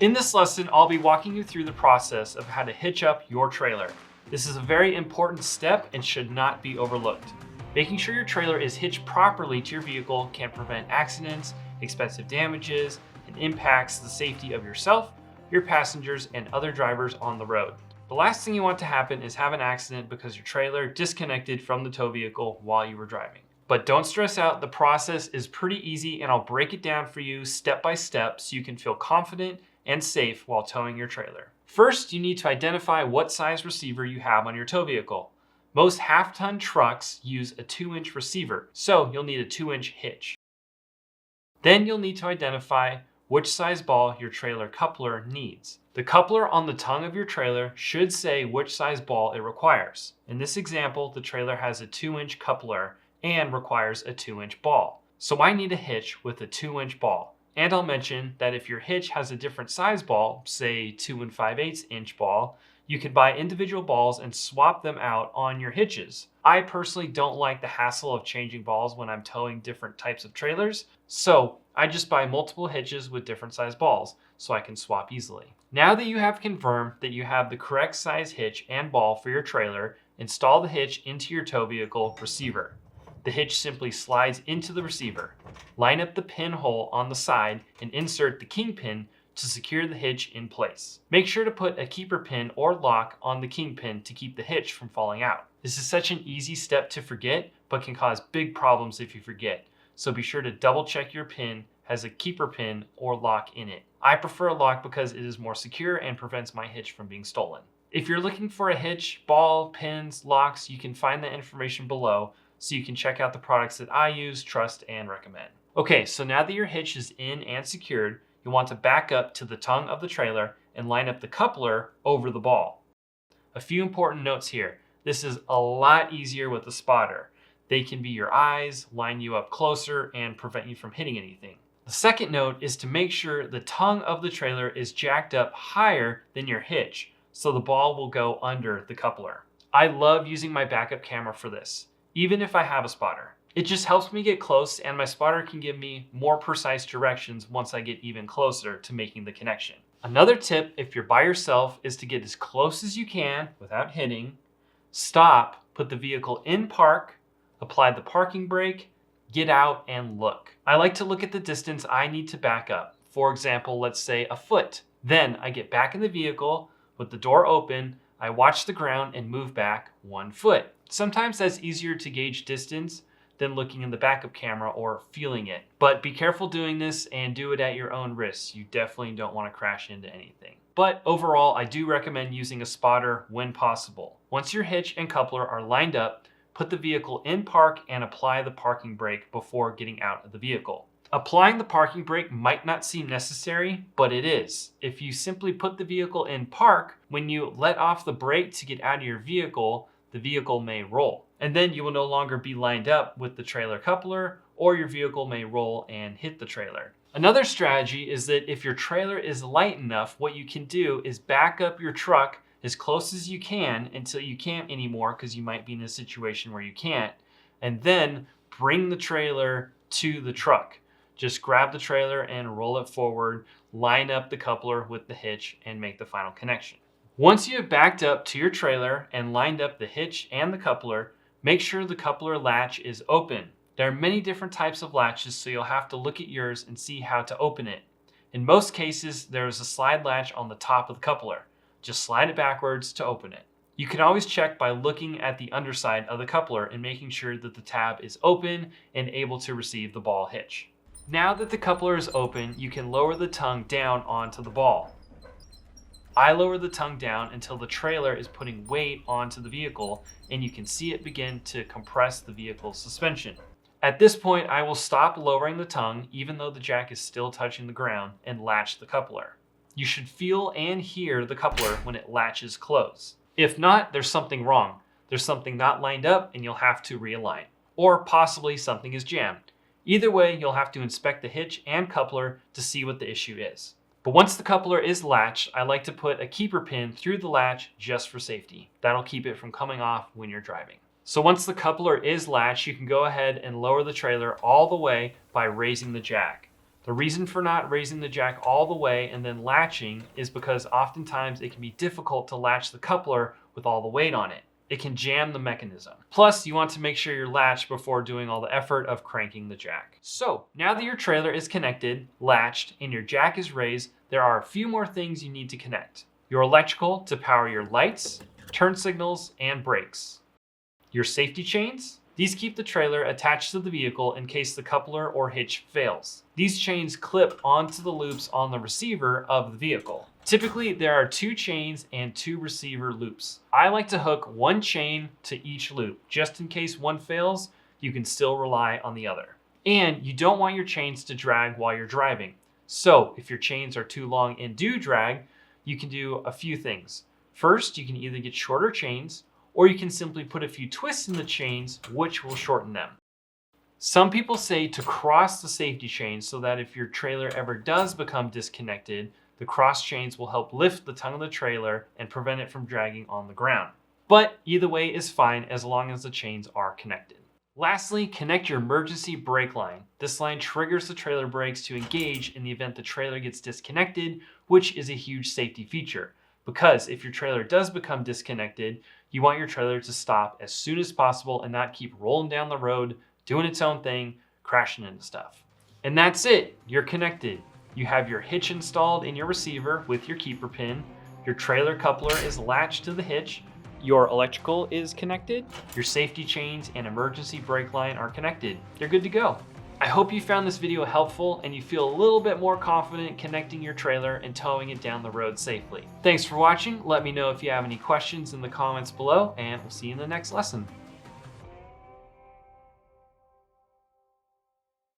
In this lesson, I'll be walking you through the process of how to hitch up your trailer. This is a very important step and should not be overlooked. Making sure your trailer is hitched properly to your vehicle can prevent accidents, expensive damages, and impacts the safety of yourself, your passengers, and other drivers on the road. The last thing you want to happen is have an accident because your trailer disconnected from the tow vehicle while you were driving. But don't stress out, the process is pretty easy and I'll break it down for you step by step so you can feel confident and safe while towing your trailer. First, you need to identify what size receiver you have on your tow vehicle. Most half-ton trucks use a 2-inch receiver, so you'll need a 2-inch hitch. Then you'll need to identify which size ball your trailer coupler needs. The coupler on the tongue of your trailer should say which size ball it requires. In this example, the trailer has a 2-inch coupler and requires a 2-inch ball. So I need a hitch with a 2-inch ball. And I'll mention that if your hitch has a different size ball, say 2 5/8 inch ball, you can buy individual balls and swap them out on your hitches. I personally don't like the hassle of changing balls when I'm towing different types of trailers, so I just buy multiple hitches with different size balls so I can swap easily. Now that you have confirmed that you have the correct size hitch and ball for your trailer, install the hitch into your tow vehicle receiver. The hitch simply slides into the receiver. Line up the pinhole on the side and insert the kingpin to secure the hitch in place. Make sure to put a keeper pin or lock on the kingpin to keep the hitch from falling out. This is such an easy step to forget, but can cause big problems if you forget. So be sure to double check your pin has a keeper pin or lock in it. I prefer a lock because it is more secure and prevents my hitch from being stolen. If you're looking for a hitch, ball, pins, locks, you can find that information below, so you can check out the products that I use, trust, and recommend. Okay, so now that your hitch is in and secured, you'll want to back up to the tongue of the trailer and line up the coupler over the ball. A few important notes here. This is a lot easier with a spotter. They can be your eyes, line you up closer, and prevent you from hitting anything. The second note is to make sure the tongue of the trailer is jacked up higher than your hitch, so the ball will go under the coupler. I love using my backup camera for this, even if I have a spotter. It just helps me get close, and my spotter can give me more precise directions once I get even closer to making the connection. Another tip, if you're by yourself, is to get as close as you can without hitting, stop, put the vehicle in park, apply the parking brake, get out, and look. I like to look at the distance I need to back up. For example, let's say a foot. Then I get back in the vehicle with the door open, I watch the ground and move back 1 foot. Sometimes that's easier to gauge distance than looking in the backup camera or feeling it. But be careful doing this and do it at your own risk. You definitely don't want to crash into anything. But overall, I do recommend using a spotter when possible. Once your hitch and coupler are lined up, put the vehicle in park and apply the parking brake before getting out of the vehicle. Applying the parking brake might not seem necessary, but it is. If you simply put the vehicle in park, when you let off the brake to get out of your vehicle, the vehicle may roll. And then you will no longer be lined up with the trailer coupler, or your vehicle may roll and hit the trailer. Another strategy is that if your trailer is light enough, what you can do is back up your truck as close as you can until you can't anymore, because you might be in a situation where you can't, and then bring the trailer to the truck. Just grab the trailer and roll it forward, line up the coupler with the hitch, and make the final connection. Once you have backed up to your trailer and lined up the hitch and the coupler, make sure the coupler latch is open. There are many different types of latches, so you'll have to look at yours and see how to open it. In most cases, there is a slide latch on the top of the coupler. Just slide it backwards to open it. You can always check by looking at the underside of the coupler and making sure that the tab is open and able to receive the ball hitch. Now that the coupler is open, you can lower the tongue down onto the ball. I lower the tongue down until the trailer is putting weight onto the vehicle and you can see it begin to compress the vehicle's suspension. At this point, I will stop lowering the tongue even though the jack is still touching the ground and latch the coupler. You should feel and hear the coupler when it latches close. If not, there's something wrong. There's something not lined up and you'll have to realign. Or possibly something is jammed. Either way, you'll have to inspect the hitch and coupler to see what the issue is. But once the coupler is latched, I like to put a keeper pin through the latch just for safety. That'll keep it from coming off when you're driving. So once the coupler is latched, you can go ahead and lower the trailer all the way by raising the jack. The reason for not raising the jack all the way and then latching is because oftentimes it can be difficult to latch the coupler with all the weight on it. It can jam the mechanism. Plus, you want to make sure you're latched before doing all the effort of cranking the jack. So, now that your trailer is connected, latched, and your jack is raised, there are a few more things you need to connect. Your electrical to power your lights, turn signals, and brakes. Your safety chains. These keep the trailer attached to the vehicle in case the coupler or hitch fails. These chains clip onto the loops on the receiver of the vehicle. Typically, there are 2 chains and 2 receiver loops. I like to hook 1 chain to each loop. Just in case one fails, you can still rely on the other. And you don't want your chains to drag while you're driving. So if your chains are too long and do drag, you can do a few things. First, you can either get shorter chains, or you can simply put a few twists in the chains, which will shorten them. Some people say to cross the safety chains so that if your trailer ever does become disconnected, the cross chains will help lift the tongue of the trailer and prevent it from dragging on the ground. But either way is fine as long as the chains are connected. Lastly, connect your emergency brake line. This line triggers the trailer brakes to engage in the event the trailer gets disconnected, which is a huge safety feature. Because if your trailer does become disconnected, you want your trailer to stop as soon as possible and not keep rolling down the road, doing its own thing, crashing into stuff. And that's it, you're connected. You have your hitch installed in your receiver with your keeper pin. Your trailer coupler is latched to the hitch. Your electrical is connected. Your safety chains and emergency brake line are connected. You're good to go. I hope you found this video helpful and you feel a little bit more confident connecting your trailer and towing it down the road safely. Thanks for watching. Let me know if you have any questions in the comments below, and we'll see you in the next lesson.